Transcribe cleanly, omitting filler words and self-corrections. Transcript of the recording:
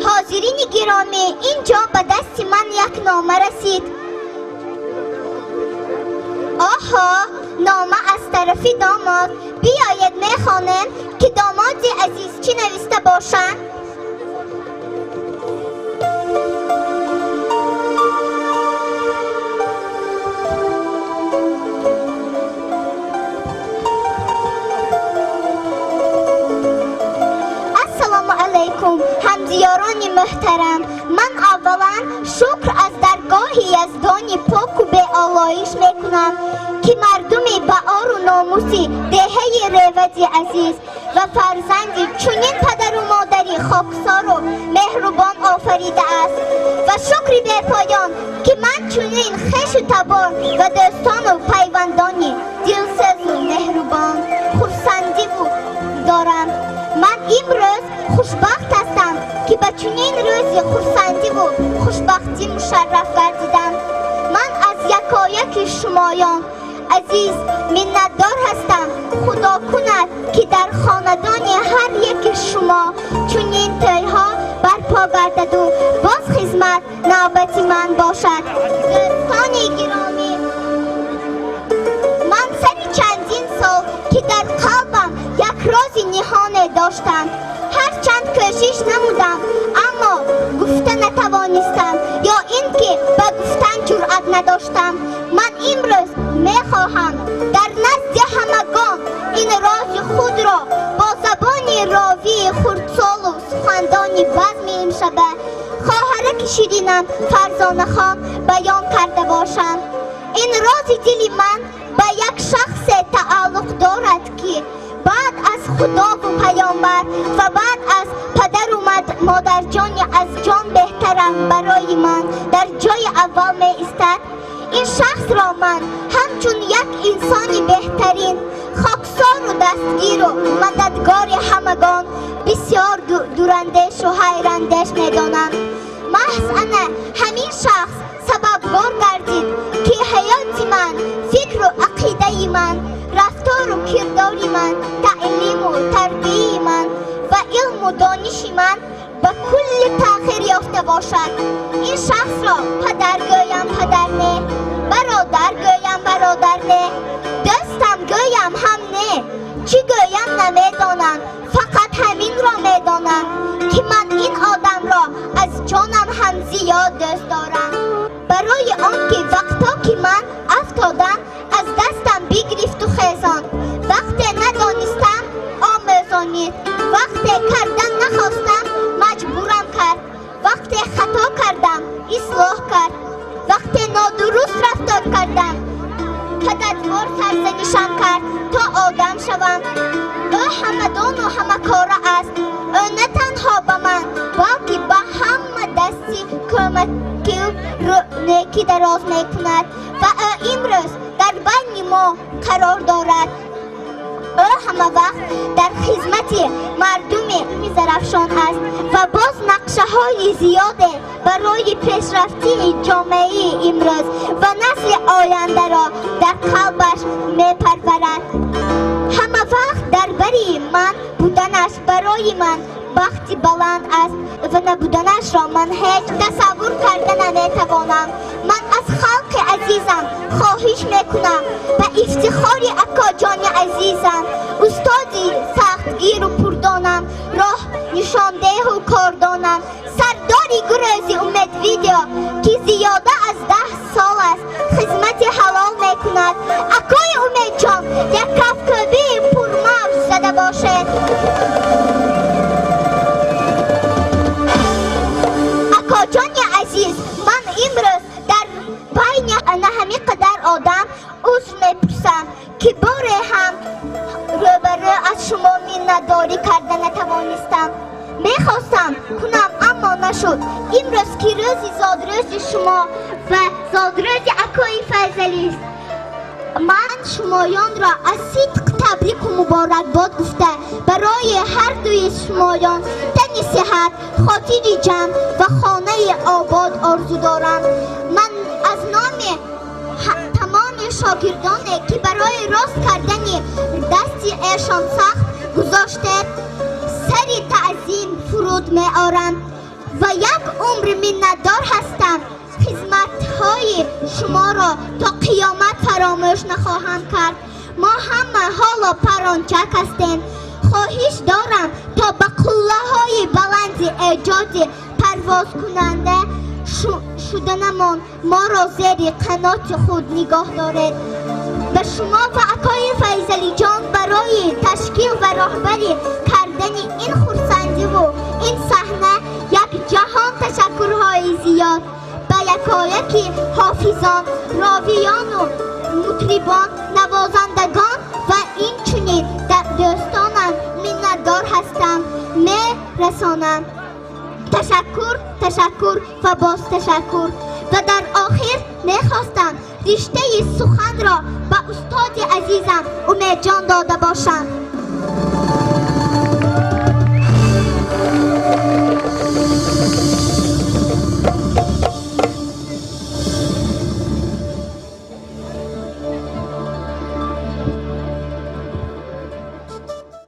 حاضرین گرامی، اینجا به دست من یک نامه رسید. آها، نامه از طرف داماد. بیایید میخوانیم که داماد عزیز چی نوشته باشند. همزیاران محترم، من اولا شکر از درگاه یزدان پاک و به آلایش میکنم که مردمی به آر و ناموسی دهه ریوز عزیز و فرزندی چنین پدر و مادری خاکسار و مهربان آفریده است و شکری به پایان که من چنین خوش و تبار و دوستان و پیوندانی دلسوز و مهربان خرسندی دارم. من امروز خوشبخت هستم که به چنین روزی خرسندی و خوشبختی مشرف گردیدم. من از یکایک شمایان عزیز منتدار هستم. خدا کند که در خاندان هر یک شما چنین تویها برپا گردد و باز خدمت نوبت من باشد. دوستان گرامی، من سر چندین سال که در قلبم یک راز نهان داشتم. هرچند کوشش نمودم اما گفته نتوانستم یا اینکه به گفتن جرأت نداشتم. من امروز میخواهم در نزد همگان این راز خود را با زبان راوی خردسال و سخندانی بزم امشبه خواهرک شیرینم فرزانه خان بیان کرده باشم. این راز دل من به یک شخص تعلق دارد که بعد از خدا و پیامبر و بعد از پدر و مادر جان از جان بهترم برای من در جای اول می ایستد. این شخص را من همچون یک انسان بهترین خاکسار و دستگیر و مددگار همگان بسیار دوراندیش و حیراندیش میدانم. محض انا همین شخص سببوار گردید که حیات من، فکر و عقیده من، رفتار و کردار من، تعلیم و تربیه من و علم و دانش من به کل تغییر یافته باشد. این شخص را پدر گویم پدر نه، برادر گویم برادر نه، دوستم گویم هم نه. چی گویم نمیدانم، فقط همین را میدانم که من این آدم را از جانم هم زیاد دوست دارم. برای آنکه وقتا که من افتادم از دستم بگرفت و خیزان، وقتی ندانستم آموزانید، وقتی کردن نخواستم مجبورم کرد، وقتی خطا کردم اصلاح کرد، وقتی نادرست رفتار کردم کددوار سرزنشم کرد تا آدم شوم. او همدان و همه کاره است. او نه تنها به من بلکه به همه دستی کمکی و نیکی دراز میکند و او امروز در بین ما قرار دارد. او همه وقت در خدمت مردم میزرفشان است و باز نقشه های زیاده برای پیشرفتی جامعه امروز و نسل آینده را در قلبش میپرورد. همه وقت در بری من بودنش برای من بختی بلند است و نبودنش را من هیچ تصور کرده نمیتوانم. من از خلق عزیزم خواهش میکنم به افتخار اکا جان عزیزم، استادی سختگیر و پردانم، راه نشانده و کاردانم، سرداری گروزی امید ویدیو که زیاده از 10 سال است خدمت حلال میکند. اکای امید جان یک کفکوی پرمغز زده باشد. اکا جان عزیز، من امروز در بین همه قدر آدم عذر میپرسم که بار هم روبرو از شما منتداری کرده نتوانستم. میخواستم کنم اما نشد. امروز که روز زادروز شما و زادروز اکای فیضلی است، من شمایان را از صدق تبریک و مبارکباد گفته برای هر دوی شمایان تن صحت، خاطر جمع و خانه آباد آرزو دارم. من از نام تمام شاگردانی که برای راست کردن دستی ایشان سخت گذاشته سری تعظیم فرود خود می آرم و یک عمر منتدار هستم. خدمت‌های شما را تا قیامت فراموش نخواهم کرد. ما همه حالا پرانچک هستیم. خواهش دارم تا به قله‌های بلند ایجاد پرواز کننده شدنمان ما را زیر قنات خود نگاه دارید. به شما و اکای فیضلی جان برای تشکیل و رهبری کردن این خرسندی و این صحنه یک جهان تشکرهای زیاد. به یکایک حافظان، راویان و مطربان، نوازندگان و این چنین دوستانم منتدار هستم می رسانم. تشکر و باز تشکر. و در آخر میخواستم رشته سخن را به استاد عزیزم امید جان داده باشم.